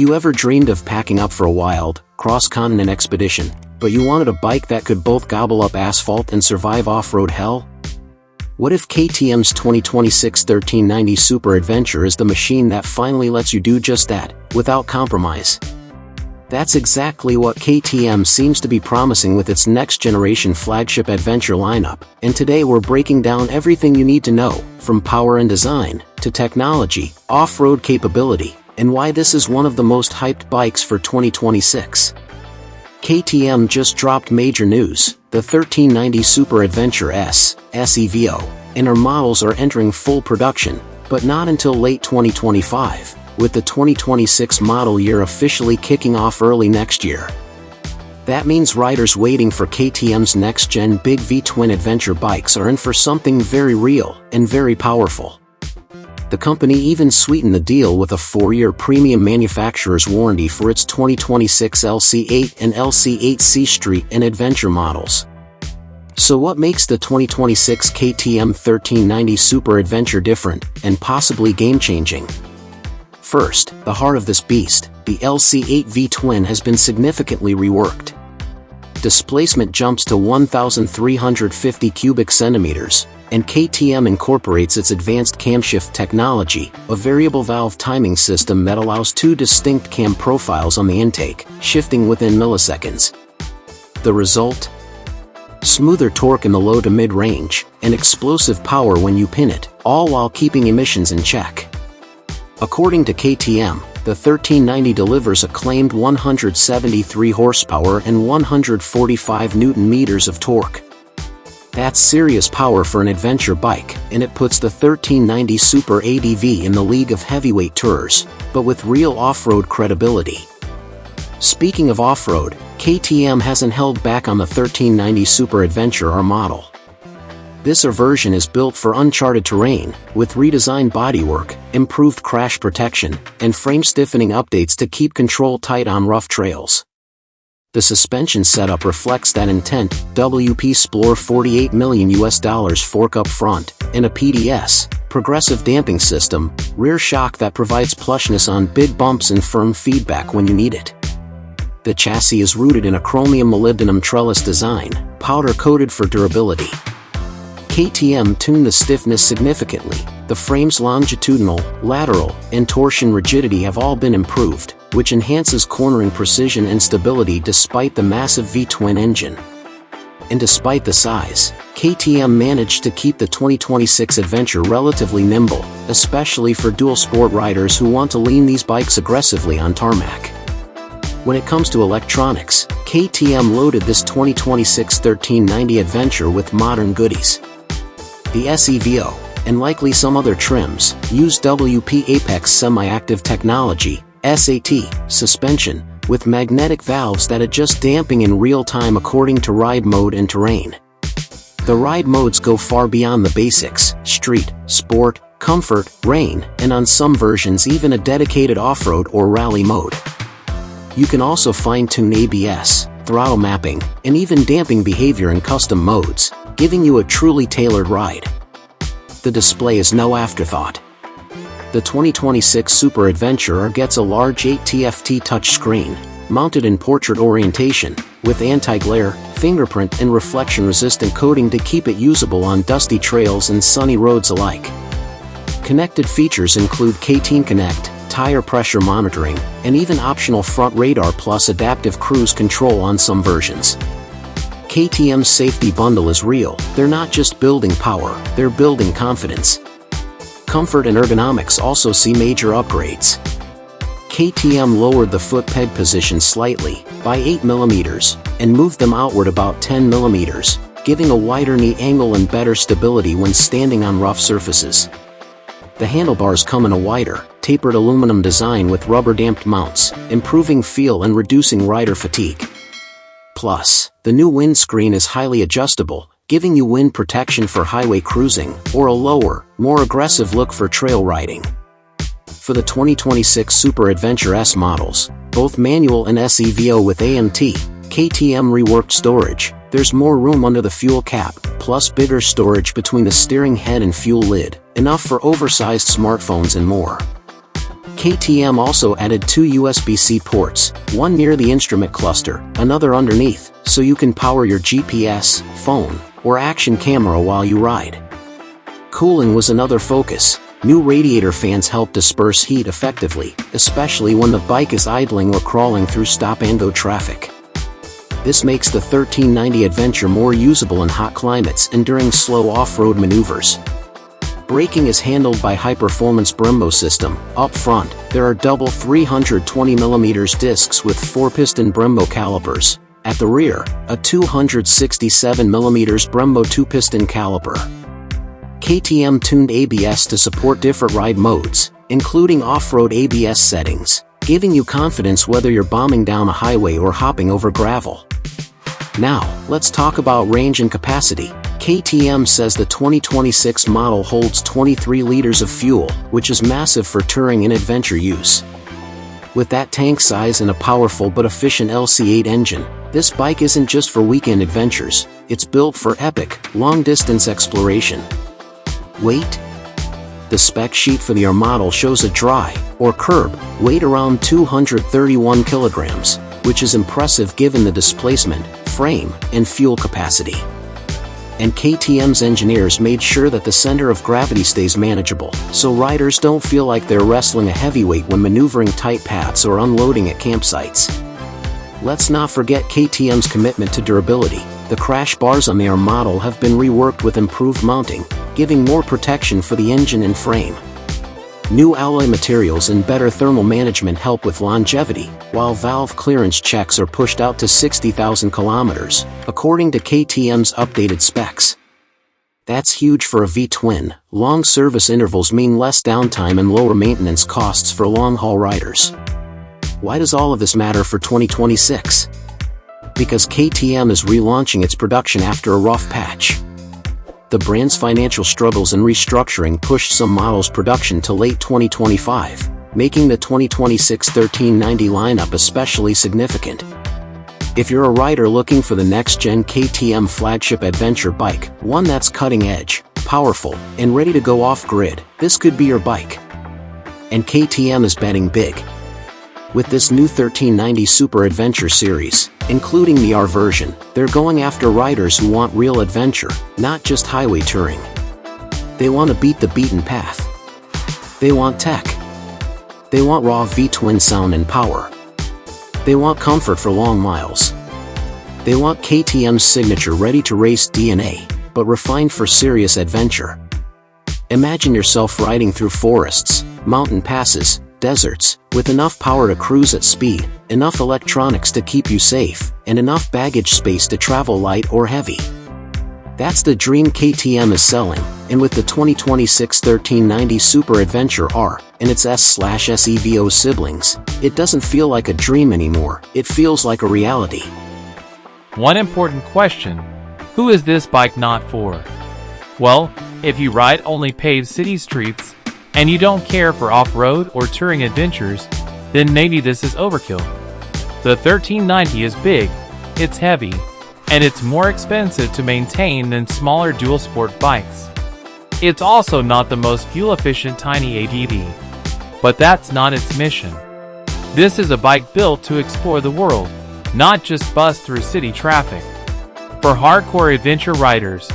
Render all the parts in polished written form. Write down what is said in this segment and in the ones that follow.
you ever dreamed of packing up for a wild, cross-continent expedition, but you wanted a bike that could both gobble up asphalt and survive off-road hell? What if KTM's 2026 1390 Super Adventure is the machine that finally lets you do just that, without compromise? That's exactly what KTM seems to be promising with its next-generation flagship adventure lineup, and today we're breaking down everything you need to know, from power and design, to technology, off-road capability, and why this is one of the most hyped bikes for 2026. KTM just dropped major news: the 1390 Super Adventure S, SEVO, and our models are entering full production, but not until late 2025. With the 2026 model year officially kicking off early next year. That means riders waiting for KTM's next-gen Big V twin adventure bikes are in for something very real and very powerful. The company even sweetened the deal with a 4-year premium manufacturer's warranty for its 2026 LC8 and LC8C Street and Adventure models. So what makes the 2026 KTM 1390 Super Adventure different and possibly game-changing? First, the heart of this beast, the LC8 V-twin has been significantly reworked. Displacement jumps to 1,350 cubic centimeters, and KTM incorporates its advanced camshift technology, a variable valve timing system that allows 2 distinct cam profiles on the intake, shifting within milliseconds. The result? Smoother torque in the low to mid-range, and explosive power when you pin it, all while keeping emissions in check. According to KTM, the 1390 delivers a claimed 173 horsepower and 145 Nm of torque. That's serious power for an adventure bike, and it puts the 1390 Super ADV in the league of heavyweight tourers, but with real off-road credibility. Speaking of off-road, KTM hasn't held back on the 1390 Super Adventure R model. This version is built for uncharted terrain, with redesigned bodywork, improved crash protection, and frame stiffening updates to keep control tight on rough trails. The suspension setup reflects that intent: WP Sploor $48 million fork up front, and a PDS, progressive damping system, rear shock that provides plushness on big bumps and firm feedback when you need it. The chassis is rooted in a chromium molybdenum trellis design, powder-coated for durability. KTM tuned the stiffness significantly. The frame's longitudinal, lateral, and torsion rigidity have all been improved, which enhances cornering precision and stability despite the massive V-twin engine. And despite the size, KTM managed to keep the 2026 Adventure relatively nimble, especially for dual sport riders who want to lean these bikes aggressively on tarmac. When it comes to electronics, KTM loaded this 2026 1390 Adventure with modern goodies. The SEVO, and likely some other trims, use WP Apex semi-active technology, SAT, suspension, with magnetic valves that adjust damping in real time according to ride mode and terrain. The ride modes go far beyond the basics: street, sport, comfort, rain, and on some versions even a dedicated off-road or rally mode. You can also fine-tune ABS, throttle mapping, and even damping behavior in custom modes, giving you a truly tailored ride. The display is no afterthought. The 2026 Super Adventure gets a large 8 TFT touchscreen, mounted in portrait orientation, with anti-glare, fingerprint and reflection-resistant coating to keep it usable on dusty trails and sunny roads alike. Connected features include KTM Connect, tire pressure monitoring, and even optional front radar plus adaptive cruise control on some versions. KTM's safety bundle is real. They're not just building power, they're building confidence. Comfort and ergonomics also see major upgrades. KTM lowered the foot peg position slightly, by 8 mm, and moved them outward about 10 mm, giving a wider knee angle and better stability when standing on rough surfaces. The handlebars come in a wider, tapered aluminum design with rubber-damped mounts, improving feel and reducing rider fatigue. Plus, the new windscreen is highly adjustable, giving you wind protection for highway cruising, or a lower, more aggressive look for trail riding. For the 2026 Super Adventure S models, both manual and SEVO with AMT, KTM reworked storage. There's more room under the fuel cap, plus bigger storage between the steering head and fuel lid, enough for oversized smartphones and more. KTM also added 2 USB-C ports, one near the instrument cluster, another underneath, so you can power your GPS, phone, or action camera while you ride. Cooling was another focus. New radiator fans help disperse heat effectively, especially when the bike is idling or crawling through stop-and-go traffic. This makes the 1390 Adventure more usable in hot climates and during slow off-road maneuvers. Braking is handled by high-performance Brembo system. Up front, there are double 320mm discs with 4-piston Brembo calipers. At the rear, a 267mm Brembo 2-piston caliper. KTM tuned ABS to support different ride modes, including off-road ABS settings, giving you confidence whether you're bombing down a highway or hopping over gravel. Now, let's talk about range and capacity. KTM says the 2026 model holds 23 liters of fuel, which is massive for touring and adventure use. With that tank size and a powerful but efficient LC8 engine, this bike isn't just for weekend adventures, it's built for epic, long-distance exploration. Weight? The spec sheet for the R model shows a dry, or curb, weight around 231 kilograms, which is impressive given the displacement, frame, and fuel capacity. And KTM's engineers made sure that the center of gravity stays manageable, so riders don't feel like they're wrestling a heavyweight when maneuvering tight paths or unloading at campsites. Let's not forget KTM's commitment to durability. The crash bars on the R model have been reworked with improved mounting, giving more protection for the engine and frame. New alloy materials and better thermal management help with longevity, while valve clearance checks are pushed out to 60,000 kilometers, according to KTM's updated specs. That's huge for a V-twin. Long service intervals mean less downtime and lower maintenance costs for long-haul riders. Why does all of this matter for 2026? Because KTM is relaunching its production after a rough patch. The brand's financial struggles and restructuring pushed some models' production to late 2025, making the 2026 1390 lineup especially significant. If you're a rider looking for the next-gen KTM flagship adventure bike, one that's cutting-edge, powerful, and ready to go off-grid, this could be your bike. And KTM is betting big. With this new 1390 Super Adventure series, including the R version, they're going after riders who want real adventure, not just highway touring. They want to beat the beaten path. They want tech. They want raw V-twin sound and power. They want comfort for long miles. They want KTM's signature ready-to-race DNA, but refined for serious adventure. Imagine yourself riding through forests, mountain passes, deserts, with enough power to cruise at speed, enough electronics to keep you safe, and enough baggage space to travel light or heavy. That's the dream KTM is selling, and with the 2026 1390 Super Adventure R and its S/SEVO siblings, it doesn't feel like a dream anymore, it feels like a reality. One important question: who is this bike not for? Well, if you ride only paved city streets, and you don't care for off-road or touring adventures, then maybe this is overkill. The 1390 is big, it's heavy, and it's more expensive to maintain than smaller dual-sport bikes. It's also not the most fuel-efficient tiny ADV. But that's not its mission. This is a bike built to explore the world, not just bust through city traffic. For hardcore adventure riders,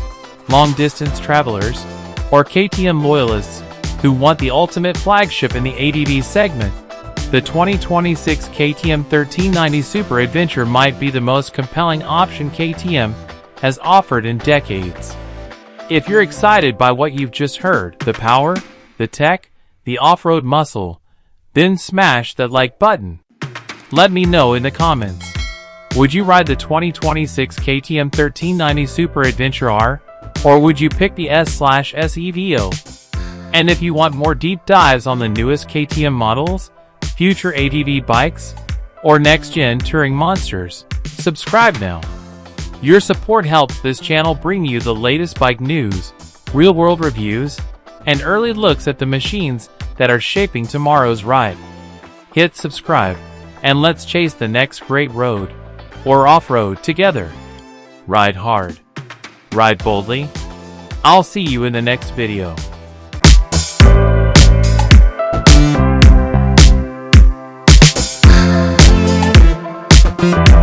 long-distance travelers, or KTM loyalists who want the ultimate flagship in the ADV segment, the 2026 KTM 1390 Super Adventure might be the most compelling option KTM has offered in decades. If you're excited by what you've just heard, the power, the tech, the off-road muscle, then smash that like button. Let me know in the comments. Would you ride the 2026 KTM 1390 Super Adventure R, or would you pick the S/SEVO? And if you want more deep dives on the newest KTM models, future ADV bikes, or next-gen touring monsters, subscribe now. Your support helps this channel bring you the latest bike news, real-world reviews, and early looks at the machines that are shaping tomorrow's ride. Hit subscribe, and let's chase the next great road, or off-road together. Ride hard. Ride boldly. I'll see you in the next video. bye.